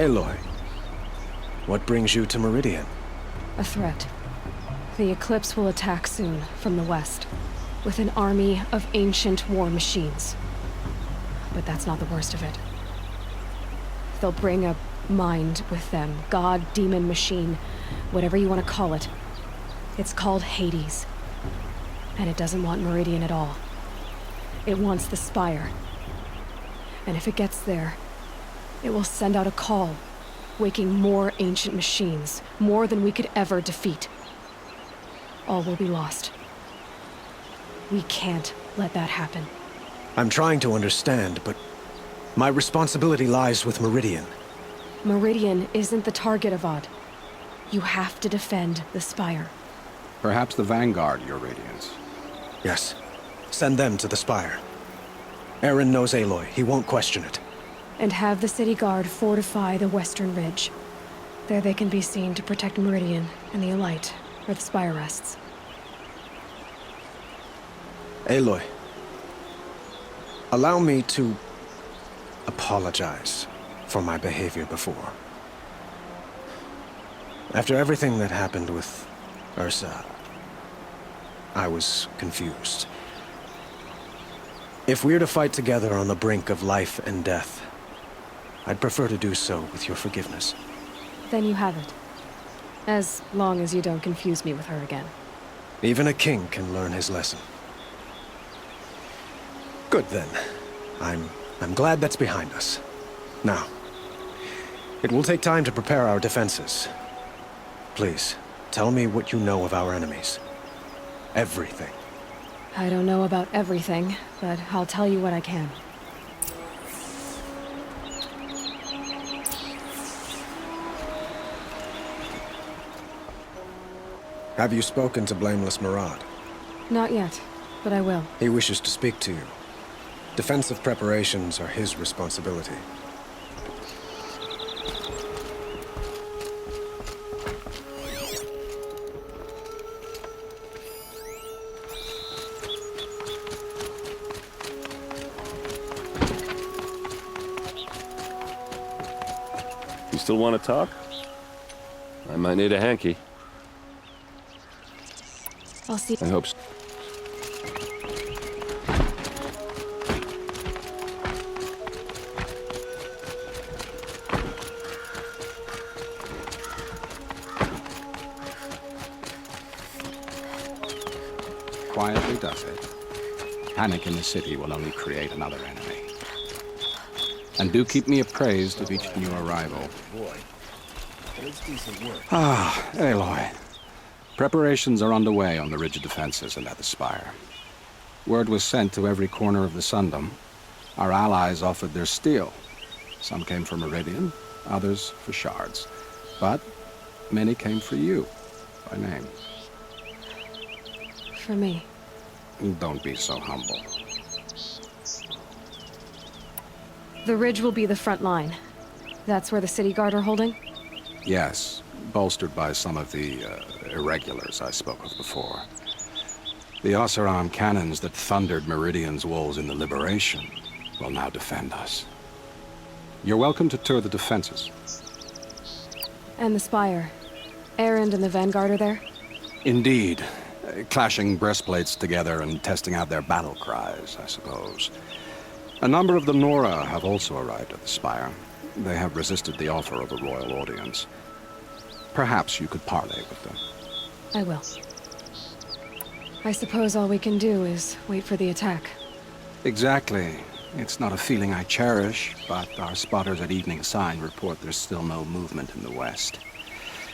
Aloy, what brings you to Meridian? A threat. The Eclipse will attack soon, from the west, with an army of ancient war machines. But that's not the worst of it. They'll bring a mind with them. God, demon, machine, whatever you want to call it. It's called Hades. And it doesn't want Meridian at all. It wants the Spire. And if it gets there, it will send out a call, waking more ancient machines, more than we could ever defeat. All will be lost. We can't let that happen. I'm trying to understand, but my responsibility lies with Meridian. Meridian isn't the target, Avad. You have to defend the Spire. Perhaps the Vanguard, Your Radiance. Yes. Send them to the Spire. Eren knows Aloy. He won't question it. And have the City Guard fortify the Western Ridge. There they can be seen to protect Meridian and the Elite, where the Spire rests. Aloy, allow me to apologize for my behavior before. After everything that happened with Ursa, I was confused. If we're to fight together on the brink of life and death, I'd prefer to do so with your forgiveness. Then you have it. As long as you don't confuse me with her again. Even a king can learn his lesson. Good then. I'm glad that's behind us. Now, it will take time to prepare our defenses. Please, tell me what you know of our enemies. Everything. I don't know about everything, but I'll tell you what I can. Have you spoken to Blameless Maraud? Not yet, but I will. He wishes to speak to you. Defensive preparations are his responsibility. You still want to talk? I might need a hanky. I'll see. I hope so. Quietly does it. Panic in the city will only create another enemy. And do keep me appraised of each new arrival. Ah, Aloy. Preparations are underway on the ridge of defenses and at the Spire. Word was sent to every corner of the Sundom. Our allies offered their steel. Some came for Meridian, others for shards. But many came for you, by name. For me. Don't be so humble. The ridge will be the front line. That's where the City Guard are holding? Yes, bolstered by some of the irregulars I spoke of before. The Oseram cannons that thundered Meridian's walls in the Liberation will now defend us. You're welcome to tour the defenses. And the Spire. Erend and the Vanguard are there? Indeed. Clashing breastplates together and testing out their battle cries, I suppose. A number of the Nora have also arrived at the Spire. They have resisted the offer of a royal audience. Perhaps you could parley with them. I will. I suppose all we can do is wait for the attack. Exactly. It's not a feeling I cherish, but our spotters at Evening Sign report there's still no movement in the west.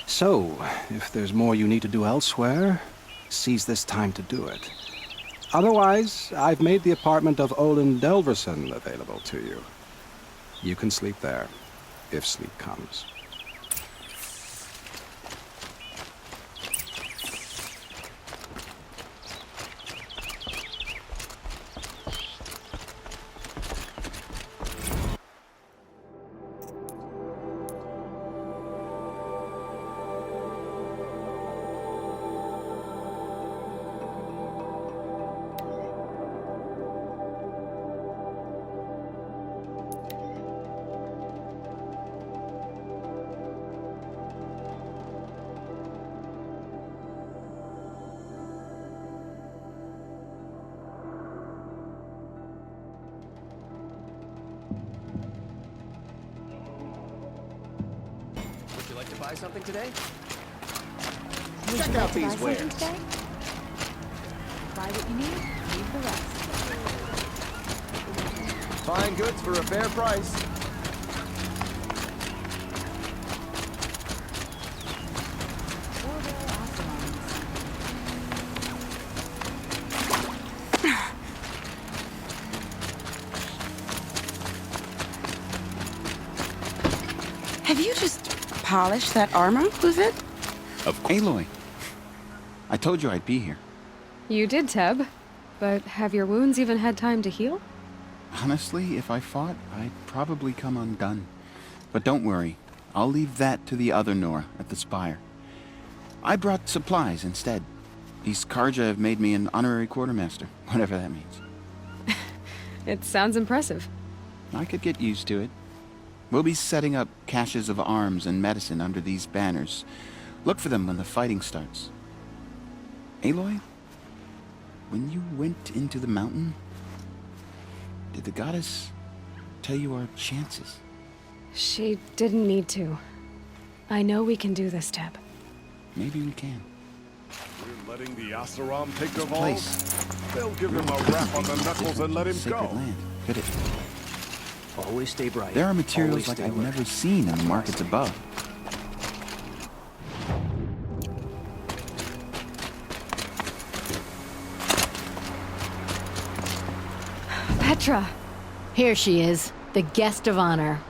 So, if there's more you need to do elsewhere, seize this time to do it. Otherwise, I've made the apartment of Olin Delverson available to you. You can sleep there, if sleep comes. you like to buy something today? Check out these wares. Buy what you need, leave the rest. Fine goods for a fair price. Orville Ostermans. Have you just polished that armor, Luthed? Aloy, I told you I'd be here. You did, Teb. But have your wounds even had time to heal? Honestly, if I fought, I'd probably come undone. But don't worry, I'll leave that to the other Nora at the Spire. I brought supplies instead. These Karja have made me an honorary quartermaster, whatever that means. It sounds impressive. I could get used to it. We'll be setting up caches of arms and medicine under these banners. Look for them when the fighting starts. Aloy, when you went into the mountain, did the goddess tell you our chances? She didn't need to. I know we can do this, Teb. Maybe we can. We're letting the Asaram take the Place. vault. They'll give him a rap on the knuckles and let him Sacred go. land. Could it? Always stay bright. There are materials Always like stay I've alert. never seen in the markets above. Petra! Here she is, the guest of honor.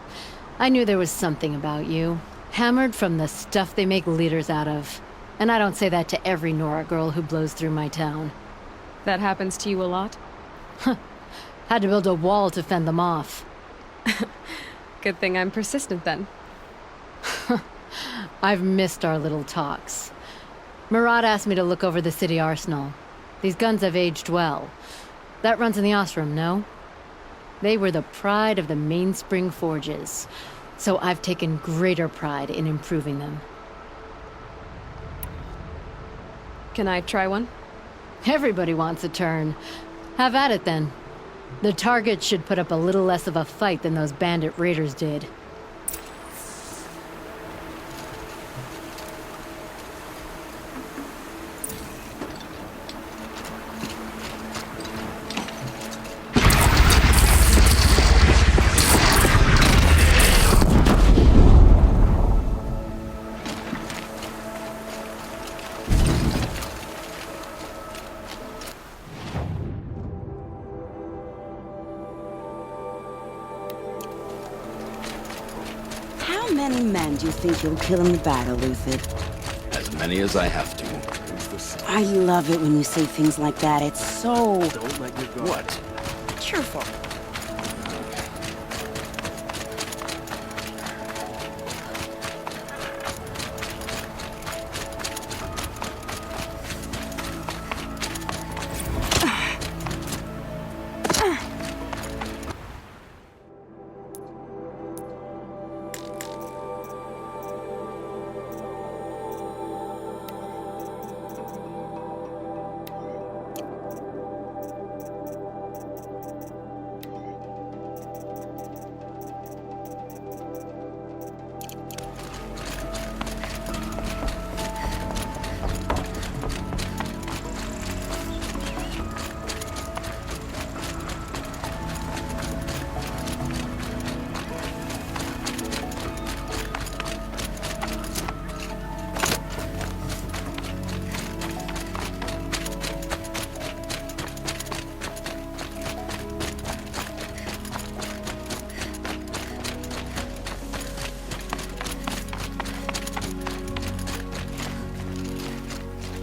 I knew there was something about you. Hammered from the stuff they make leaders out of. And I don't say that to every Nora girl who blows through my town. That happens to you a lot? Had to build a wall to fend them off. Good thing I'm persistent then. I've missed our little talks. Murad asked me to look over the city arsenal. These guns have aged well. That runs in the Ostrom, no? They were the pride of the Mainspring Forges, so I've taken greater pride in improving them. Can I try one? Everybody wants a turn. Have at it then. The target should put up a little less of a fight than those bandit raiders did. How many men do you think you'll kill in the battle, Luthed? As many as I have to. I love it when you say things like that. It's so Don't let your guard. What? cheerful.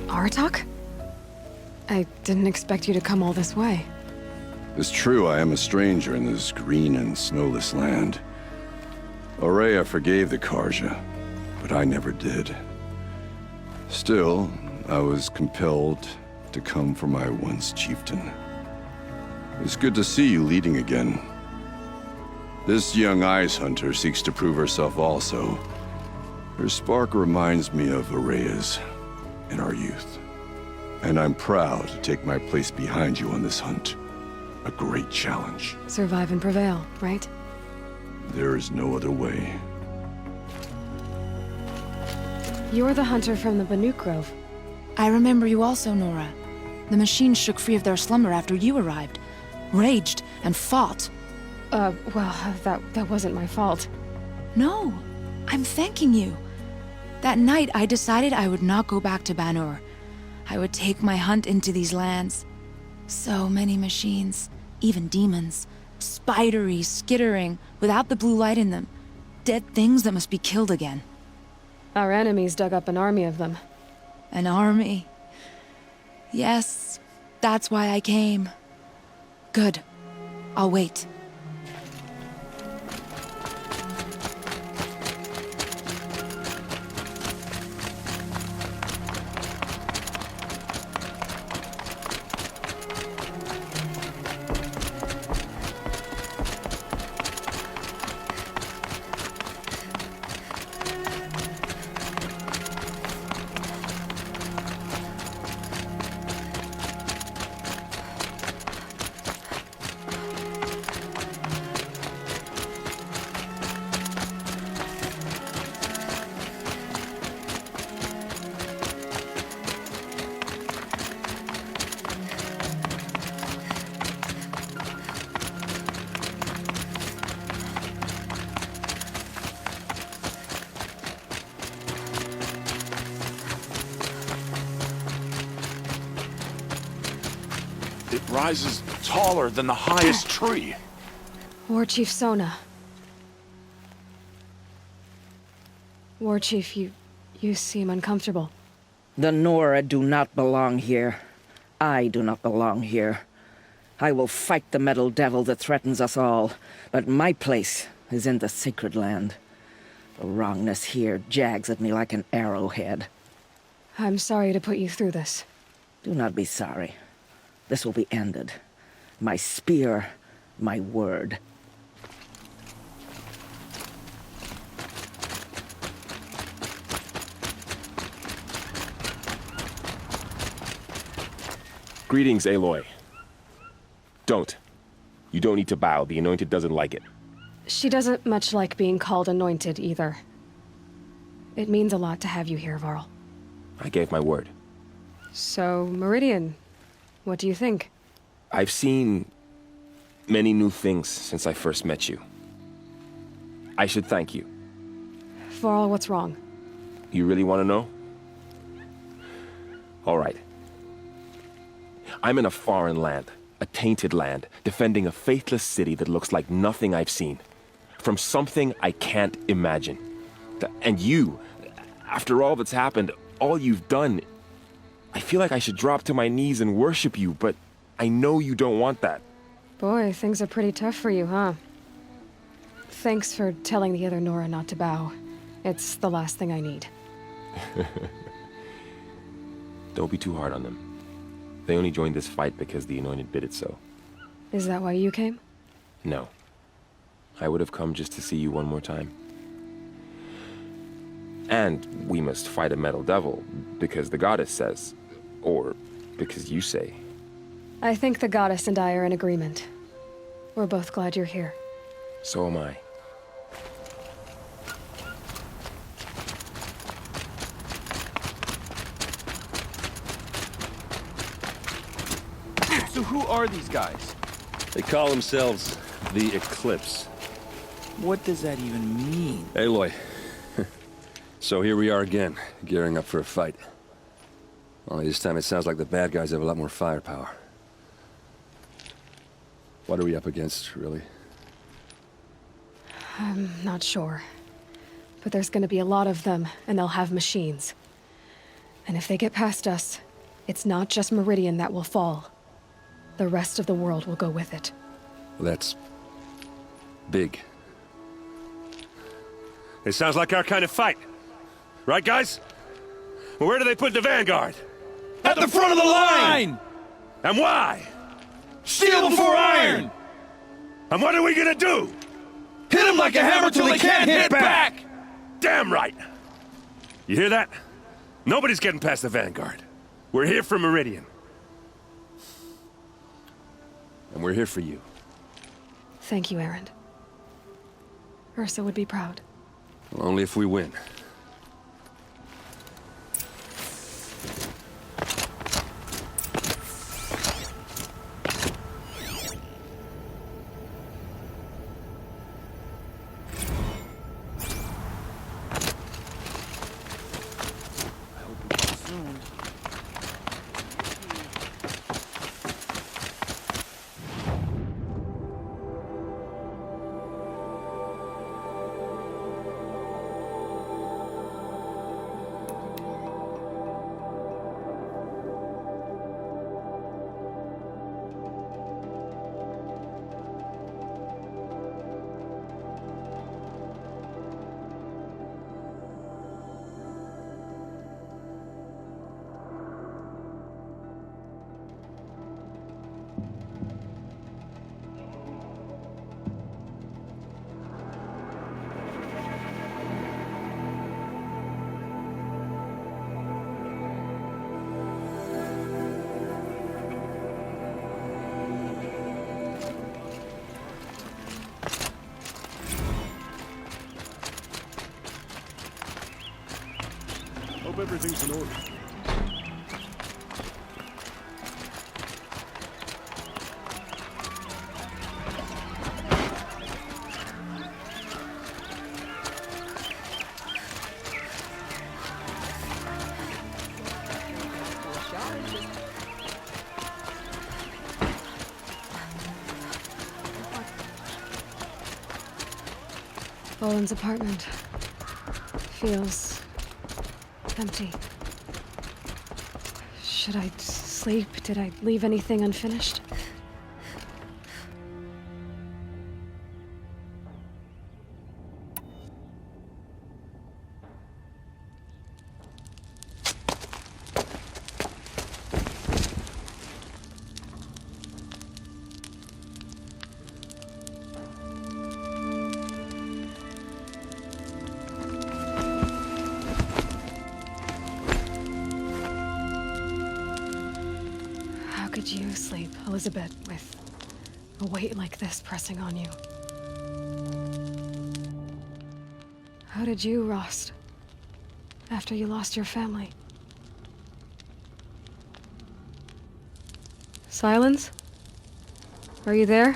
Aratak? I didn't expect you to come all this way. It's true, I am a stranger in this green and snowless land. Aurea forgave the Karja, but I never did. Still, I was compelled to come for my once chieftain. It's good to see you leading again. This young ice hunter seeks to prove herself also. Her spark reminds me of Aurea's in our youth. And I'm proud to take my place behind you on this hunt. A great challenge. Survive and prevail, right? There is no other way. You're the hunter from the Banuk Grove. I remember you also, Nora. The machines shook free of their slumber after you arrived. Raged and fought. Well, that wasn't my fault. No, I'm thanking you. That night, I decided I would not go back to Banur. I would take my hunt into these lands. So many machines, even demons. Spidery, skittering, without the blue light in them. Dead things that must be killed again. Our enemies dug up an army of them. An army. Yes, that's why I came. Good. I'll wait. It rises taller than the highest tree. War Chief Sona. War Chief, you seem uncomfortable. The Nora do not belong here. I do not belong here. I will fight the metal devil that threatens us all, but my place is in the sacred land. The wrongness here jags at me like an arrowhead. I'm sorry to put you through this. Do not be sorry. This will be ended. My spear, my word. Greetings, Aloy. Don't. You don't need to bow. The Anointed doesn't like it. She doesn't much like being called anointed, either. It means a lot to have you here, Varl. I gave my word. So, Meridian, what do you think? I've seen many new things since I first met you. I should thank you. Varl, what's wrong? You really want to know? All right. I'm in a foreign land, a tainted land, defending a faithless city that looks like nothing I've seen. From something I can't imagine. And you, after all that's happened, all you've done, I feel like I should drop to my knees and worship you, but I know you don't want that. Boy, things are pretty tough for you, huh? Thanks for telling the other Nora not to bow. It's the last thing I need. Don't be too hard on them. They only joined this fight because the Anointed bid it so. Is that why you came? No. I would have come just to see you one more time. And we must fight a metal devil, because the goddess says. Or because you say. I think the goddess and I are in agreement. We're both glad you're here. So am I. So who are these guys? They call themselves the Eclipse. What does that even mean? Aloy. So here we are again, gearing up for a fight. Only this time it sounds like the bad guys have a lot more firepower. What are we up against, really? I'm not sure. But there's gonna be a lot of them, and they'll have machines. And if they get past us, it's not just Meridian that will fall. The rest of the world will go with it. Well, that's big. It sounds like our kind of fight. Right, guys? Well, where do they put the Vanguard? At the front of the line! And why? Steel before iron! And what are we gonna do? Hit them like a hammer till they can't hit back! Damn right! You hear that? Nobody's getting past the Vanguard. We're here for Meridian. And we're here for you. Thank you, Erend. Ursa would be proud. Well, only if we win. Hope everything's in order. Boland's apartment feels empty. Should I sleep? Did I leave anything unfinished? How could you sleep, Elizabeth, with a weight like this pressing on you? How did you, Rost, after you lost your family? Silence? Are you there?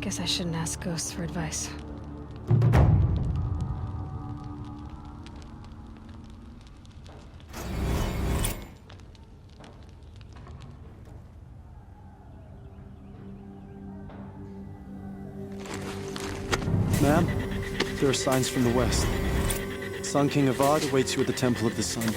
Guess I shouldn't ask ghosts for advice. Ma'am, there are signs from the west. Sun King Avad awaits you at the Temple of the Sun.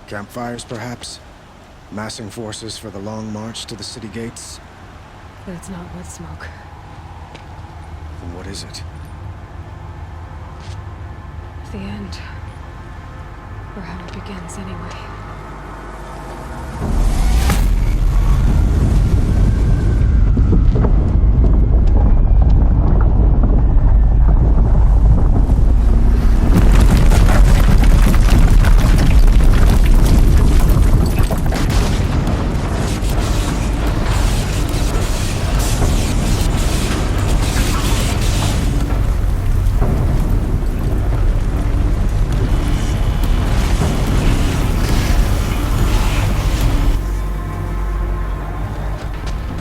Campfires, perhaps? Massing forces for the long march to the city gates? But it's not wood smoke. Then what is it? The end. Or how it begins, anyway.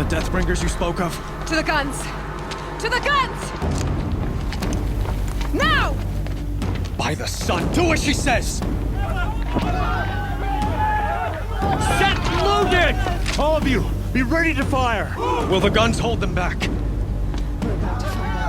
Deathbringers you spoke of? To the guns! To the guns! Now! By the sun, do as she says! Set loaded! All of you, be ready to fire! Will the guns hold them back? We're about to find out.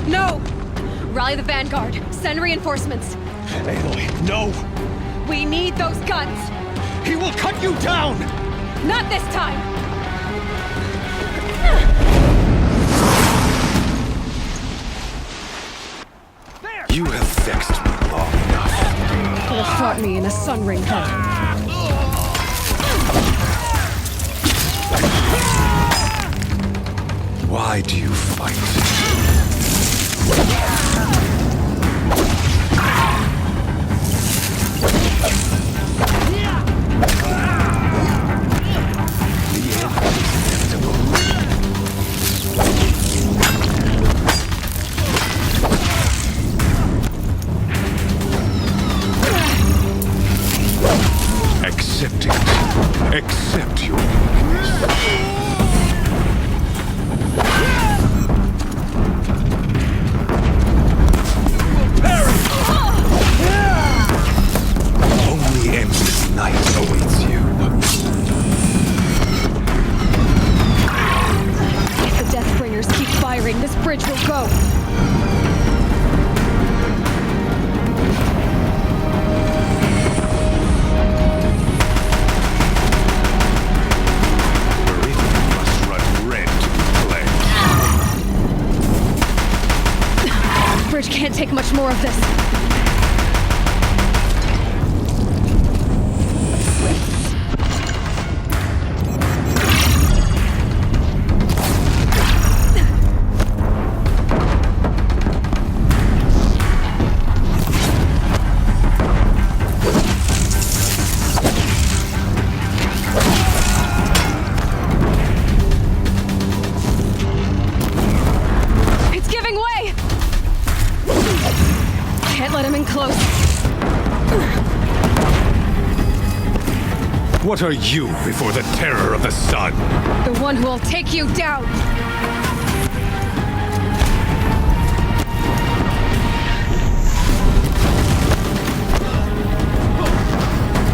No! Rally the vanguard. Send reinforcements. Aloy, no! We need those guns! He will cut you down! Not this time! You have vexed me long enough. Could have fought me in a sun ring hunt. Why do you fight? Accept it. Accept your weakness. moving, this bridge will go. Meridian must run red to play. Bridge can't take much more of this. It's giving way! Can't let him in close. What are you before the terror of the sun? The one who will take you down!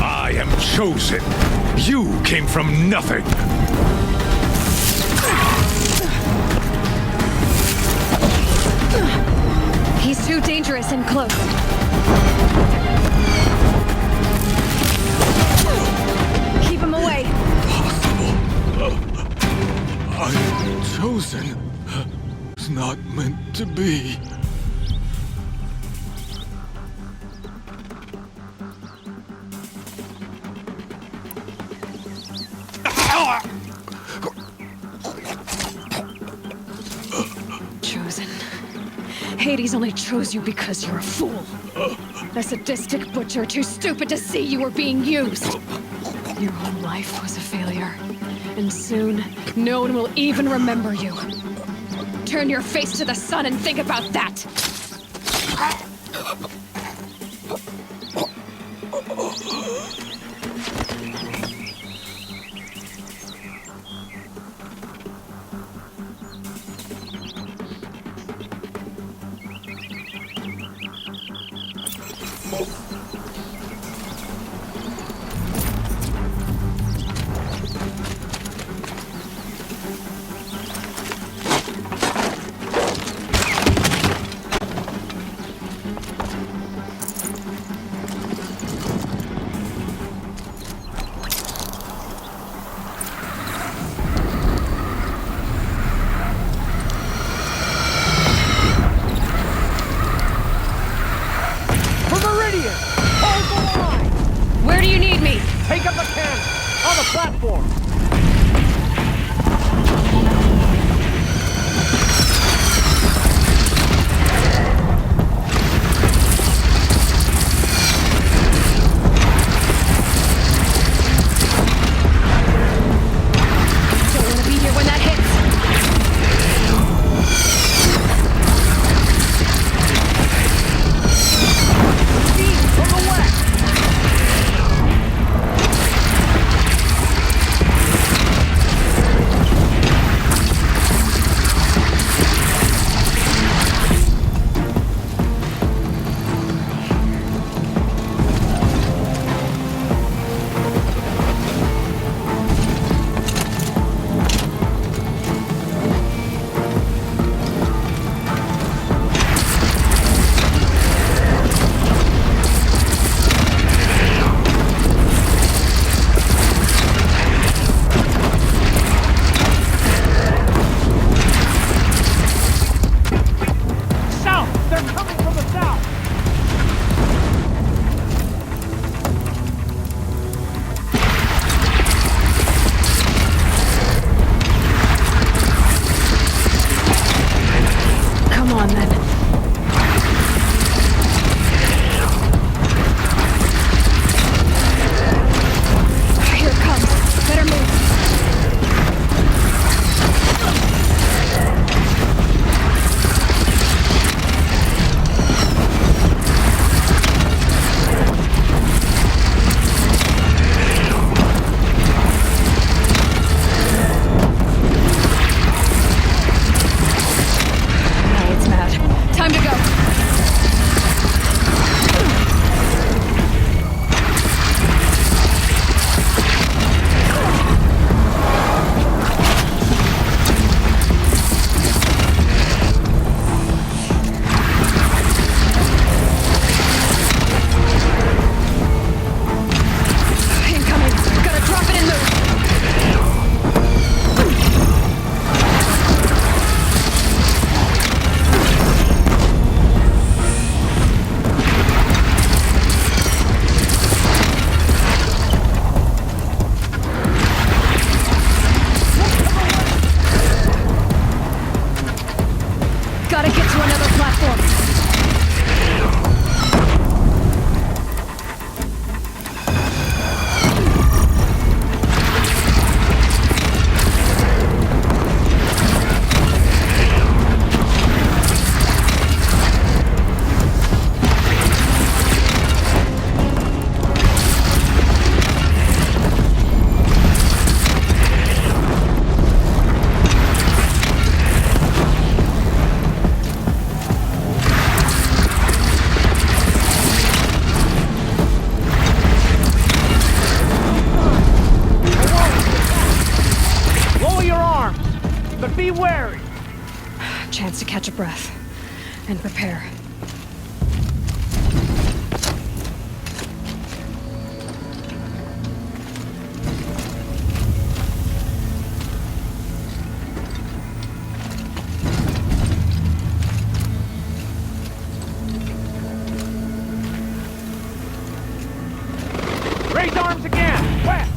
I am chosen. You came from nothing. He's too dangerous and close. Keep him away. I'm chosen. It's not meant to be. Chosen. Hades only chose you because you're a fool. A sadistic butcher too stupid to see you were being used. Your whole life was a failure. And soon, no one will even remember you. Turn your face to the sun and think about that! For Meridian! for me. Lower your arms, but be wary. Chance to catch a breath and prepare. Raise arms again. West.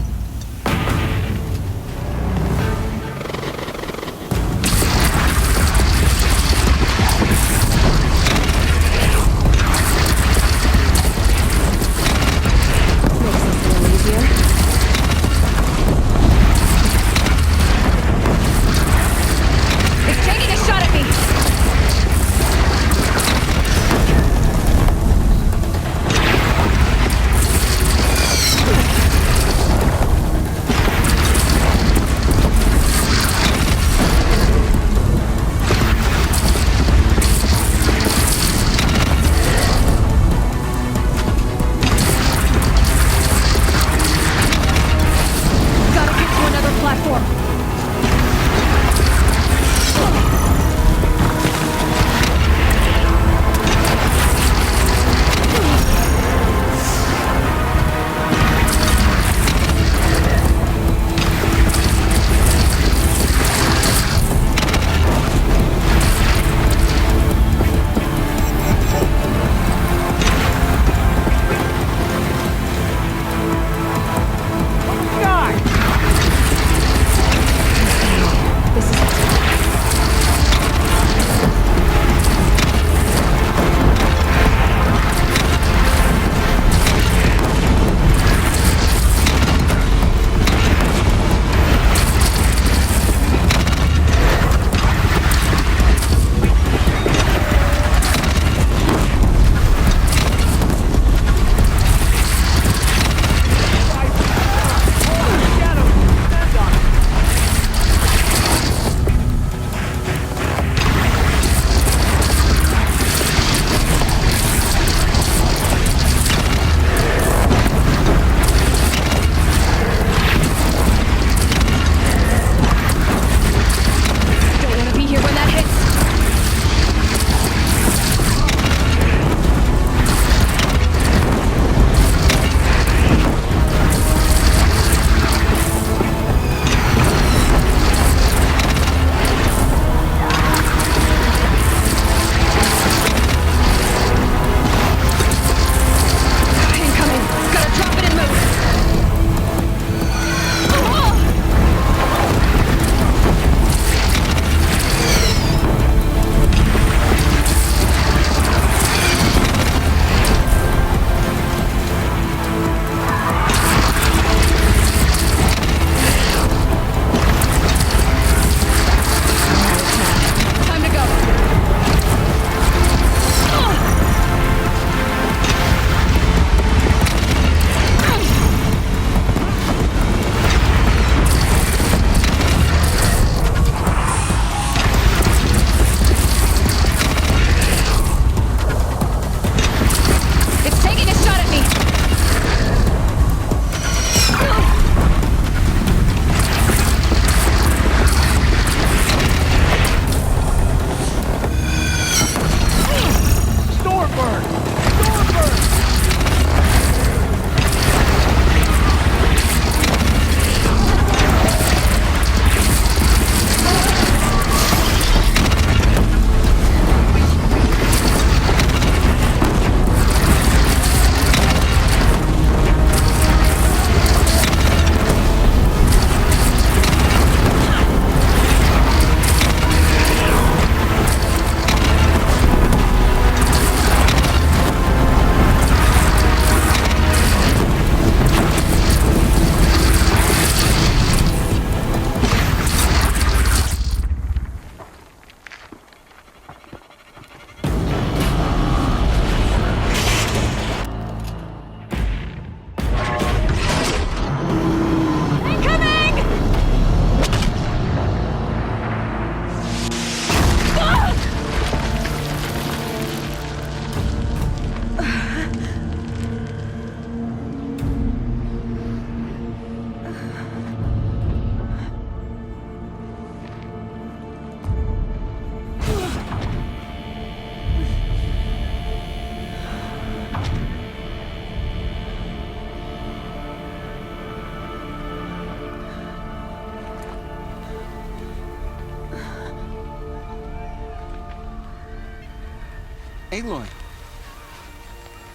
Aloy!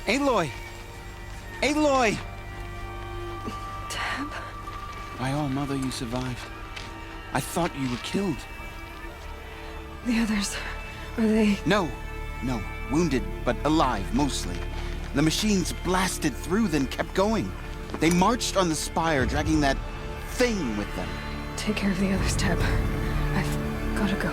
Aloy! Aloy! Teb? By all, Mother, you survived. I thought you were killed. The others, are they... No. Wounded, but alive, mostly. The machines blasted through, then kept going. They marched on the spire, dragging that thing with them. Take care of the others, Teb. I've gotta go.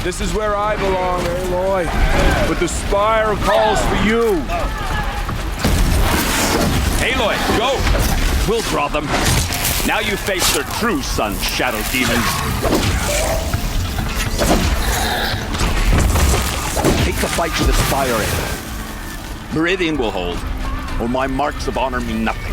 This is where I belong, Aloy. But the Spire calls for you. Aloy, go! We'll draw them. Now you face their true son, Shadow Demons. Take the fight to the Spire, Aloy. Meridian will hold, or my marks of honor mean nothing.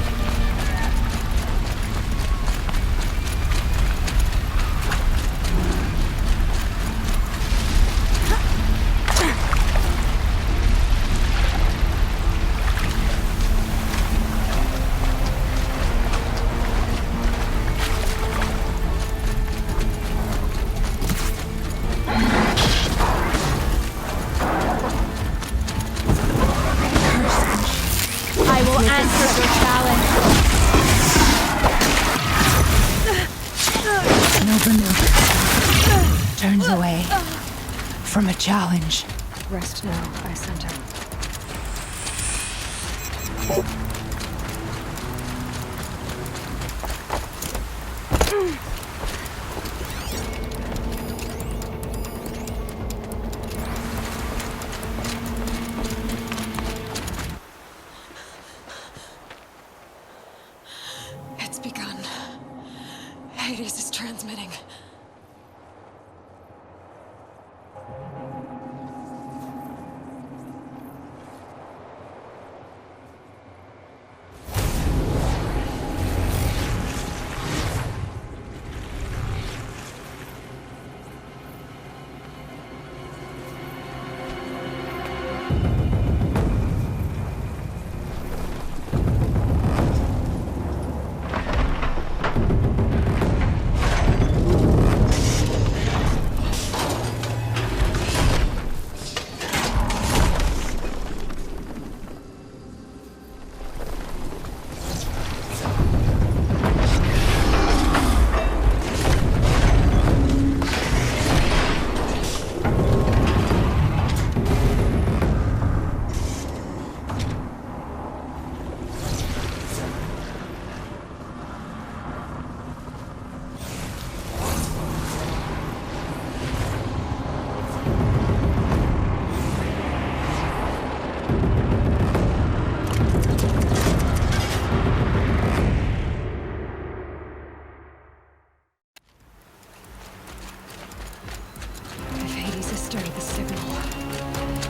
Turns away from a challenge. Rest now, I sent her. It's begun. Hades is transmitting.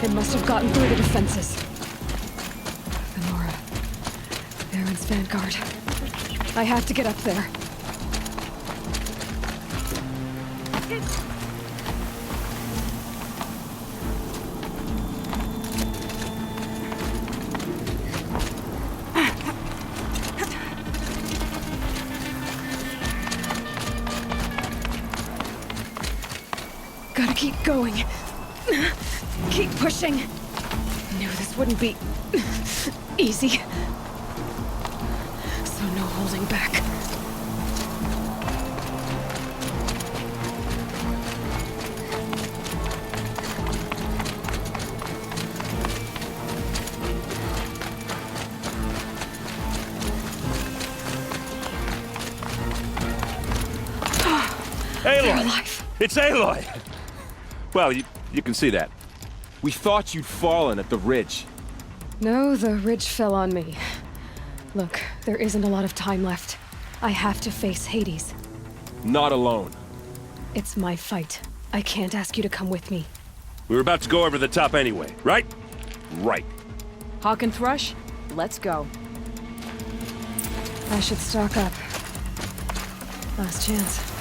It must have gotten through the defenses. The Nora. Baron's vanguard. I have to get up there. Gotta keep going. Keep pushing. Knew this wouldn't be easy. So no holding back. Aloy! It's Aloy! Well, you can see that. We thought you'd fallen at the ridge. No, the ridge fell on me. Look, there isn't a lot of time left. I have to face Hades. Not alone. It's my fight. I can't ask you to come with me. We were about to go over the top anyway, right? Right. Hawk and Thrush, let's go. I should stock up. Last chance.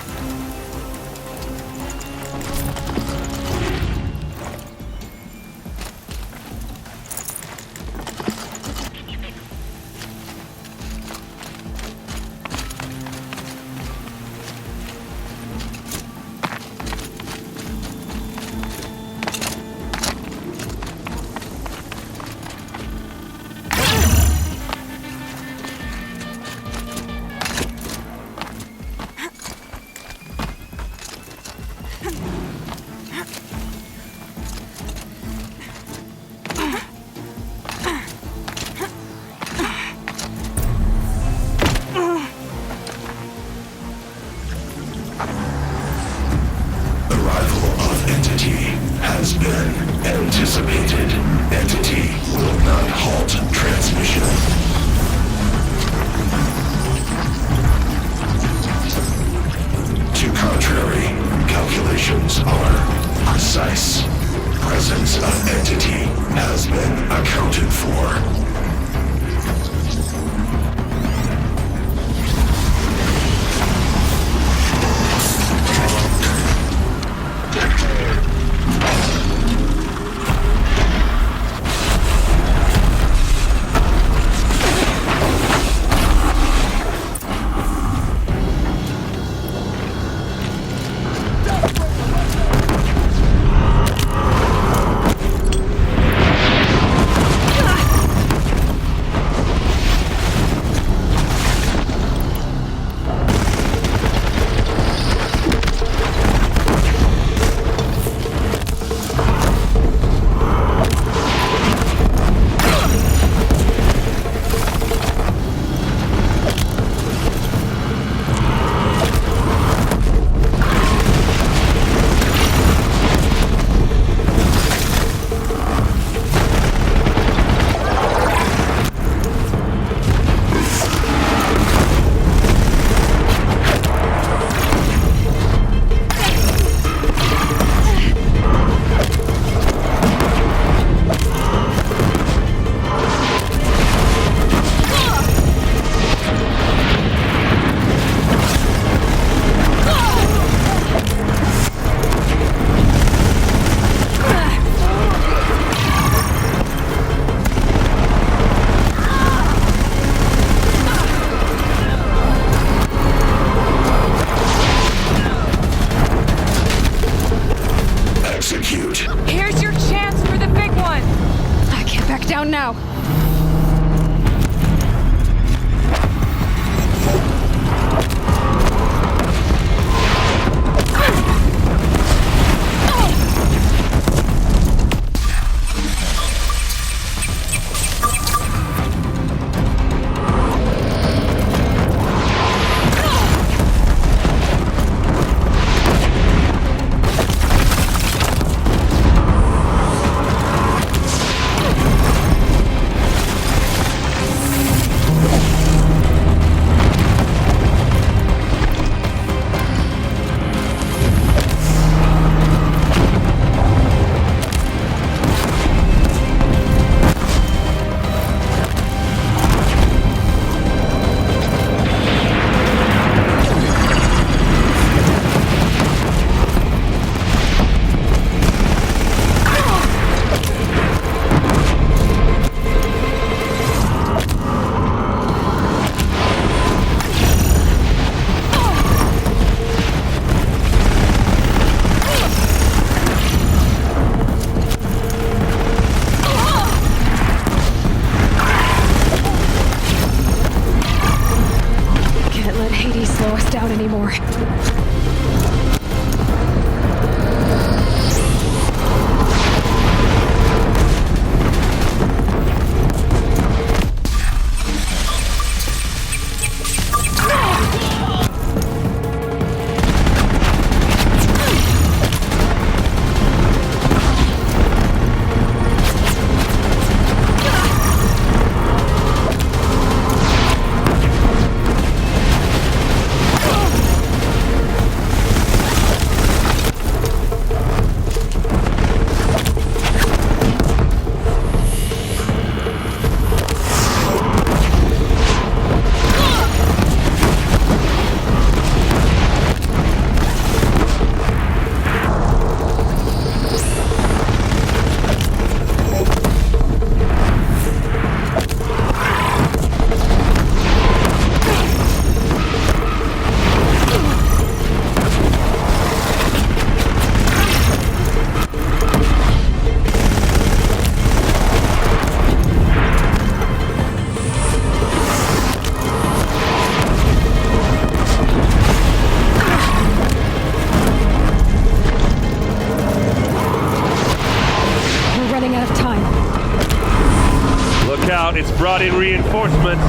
out, it's brought in reinforcements.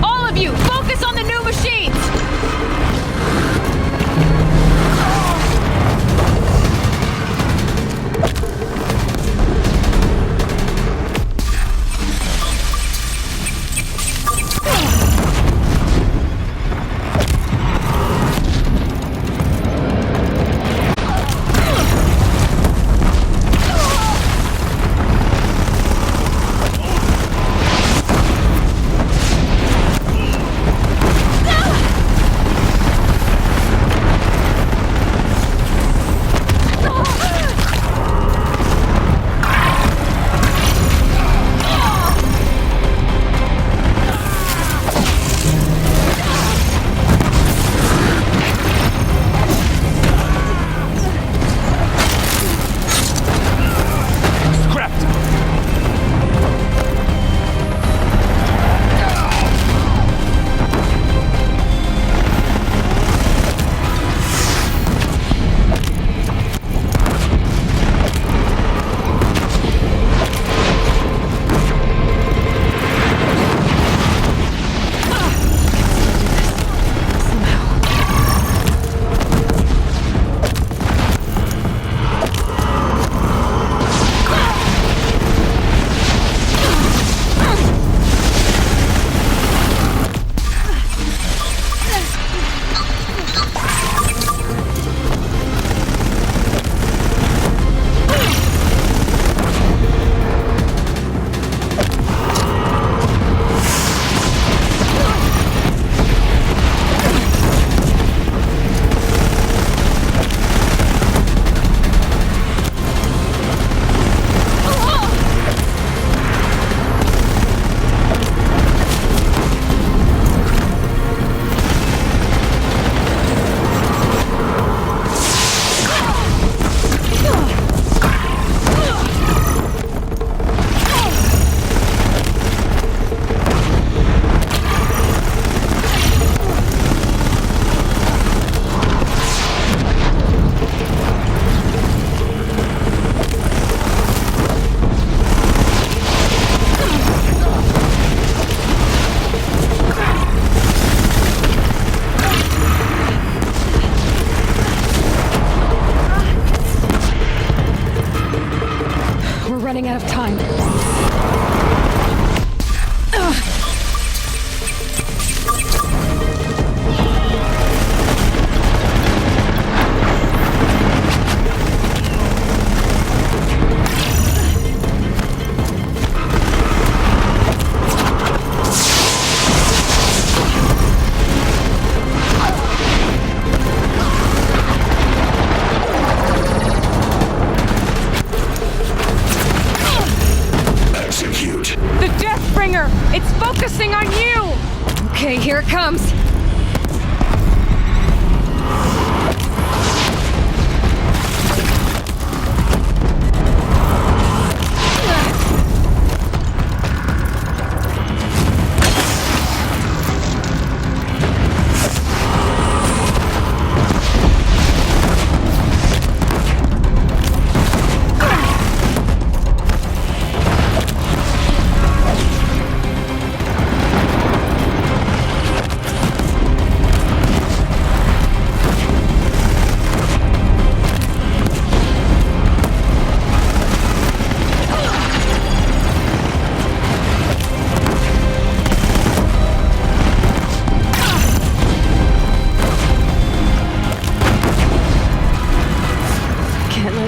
All of you, focus on the new machines! Running out of time. It's focusing on you! Okay, here it comes.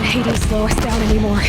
Hades slow us down anymore.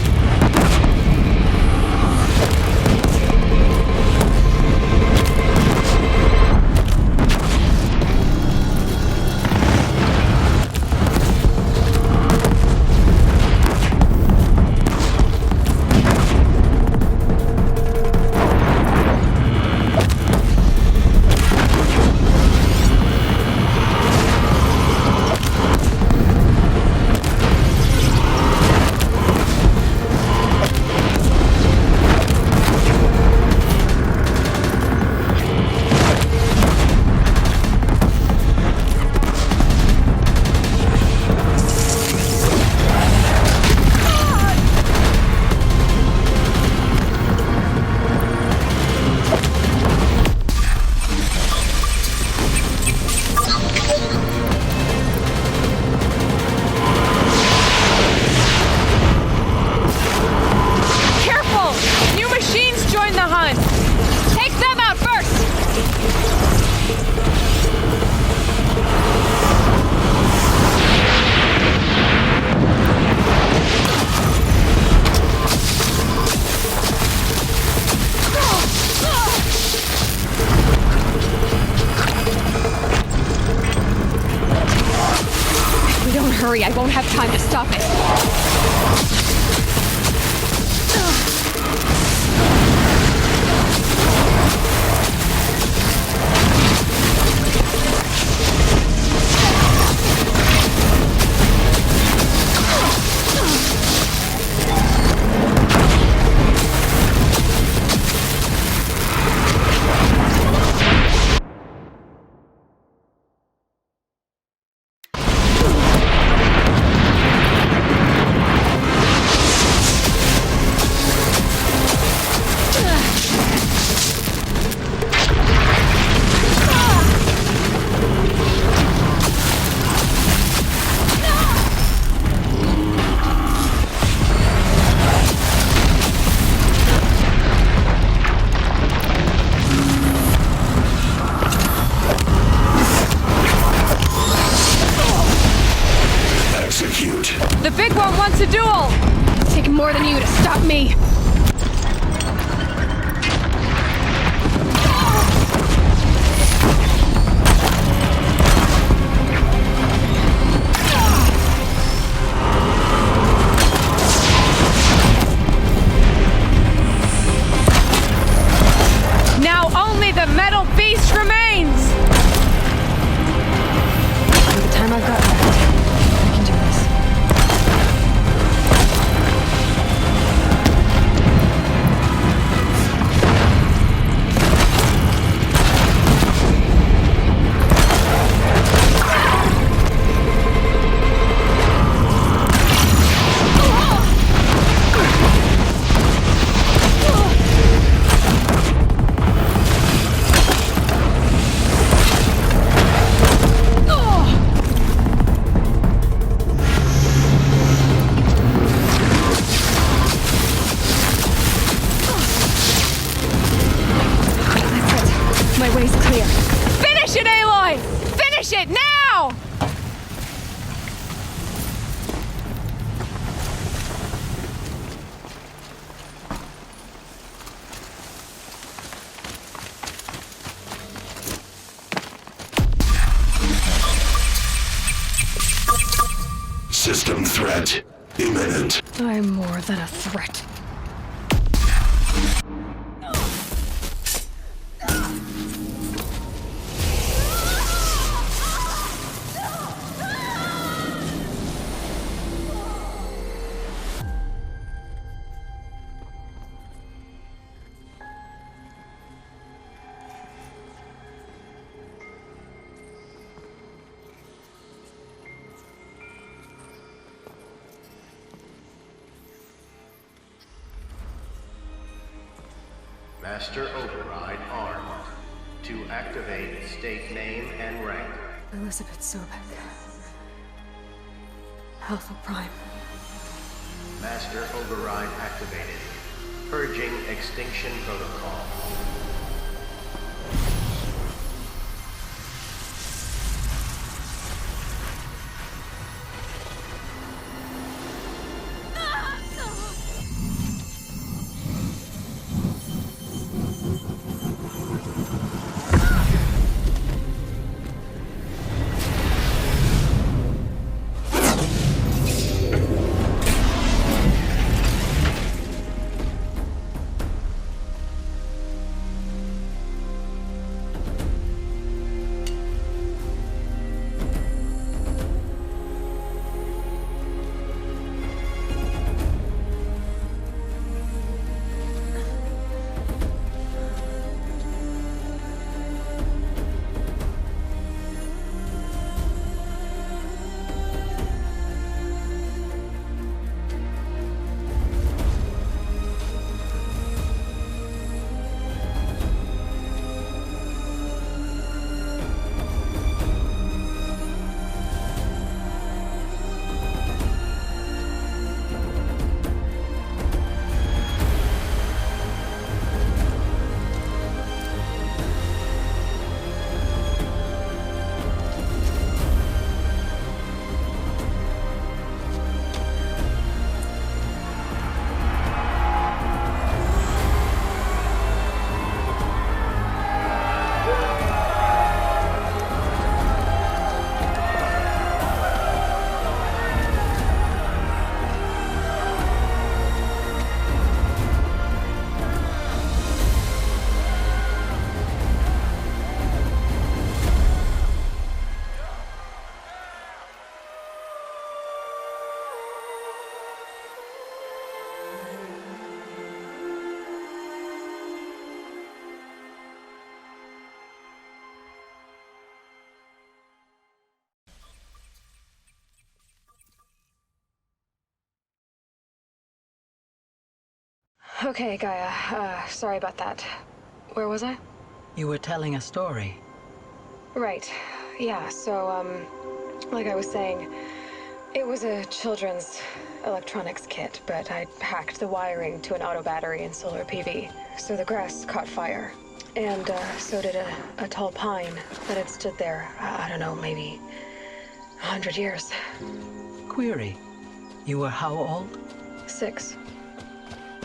hurry. I won't have time to stop it. The big one wants a duel! It'll take more than you to stop me! Now only the metal beast remains! For the time I've got left, I can do this. My way's clear. Finish it, Aloy! Finish it now! System threat imminent. I'm more than a threat. Master Override armed. To activate, state name and rank. Elizabeth Sobek. Alpha Prime. Master Override activated. Purging extinction protocol. Okay, Gaia. Sorry about that. Where was I? You were telling a story. Right. Yeah, so, like I was saying, it was a children's electronics kit, but I hacked the wiring to an auto battery and solar PV. So the grass caught fire. And, so did a tall pine that had stood there, I don't know, maybe 100 years. Query. You were how old? 6.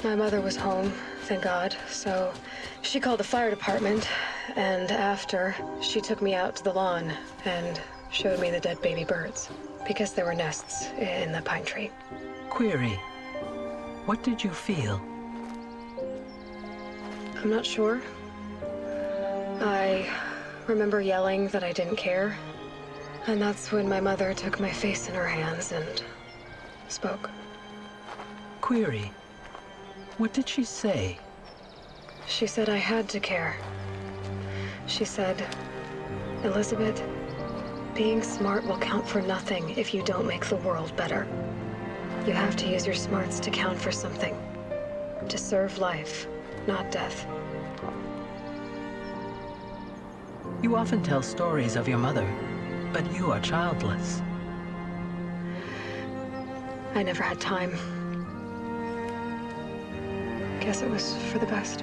My mother was home, thank God, so she called the fire department, and after, she took me out to the lawn and showed me the dead baby birds, because there were nests in the pine tree. Query. What did you feel? I'm not sure. I remember yelling that I didn't care, and that's when my mother took my face in her hands and spoke. Query. What did she say? She said I had to care. She said, Elizabeth, being smart will count for nothing if you don't make the world better. You have to use your smarts to count for something. To serve life, not death. You often tell stories of your mother, but you are childless. I never had time. Guess it was for the best.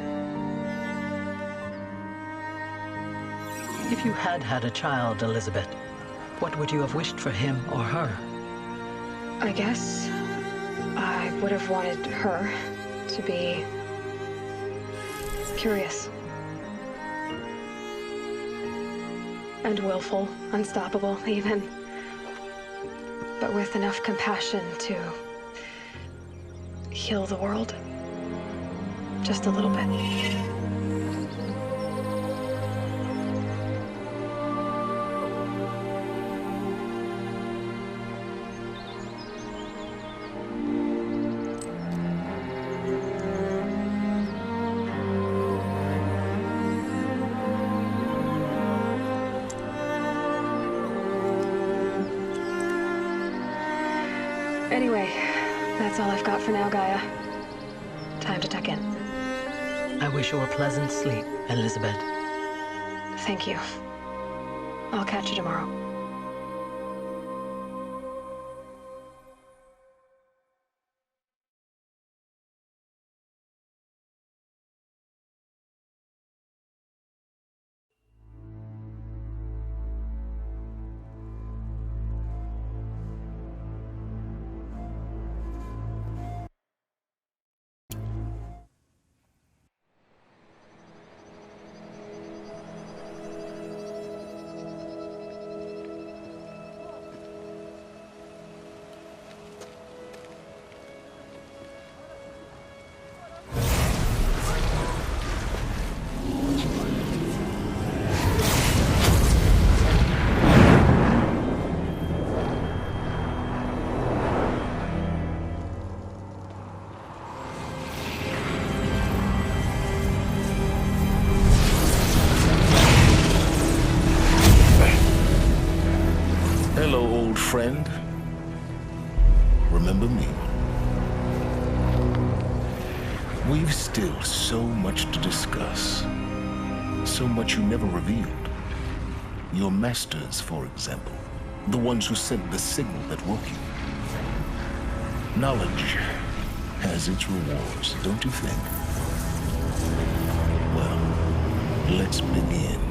If you had had a child, Elizabeth, what would you have wished for him or her? I guess I would have wanted her to be curious. And willful, unstoppable even. But with enough compassion to heal the world. Just a little bit. Anyway, that's all I've got for now, Gaia. Time to tuck in. I wish you a pleasant sleep, Elizabeth. Thank you. I'll catch you tomorrow. Hello, old friend. Remember me? We've still so much to discuss. So much you never revealed. Your masters, for example. The ones who sent the signal that woke you. Knowledge has its rewards, don't you think? Well, let's begin.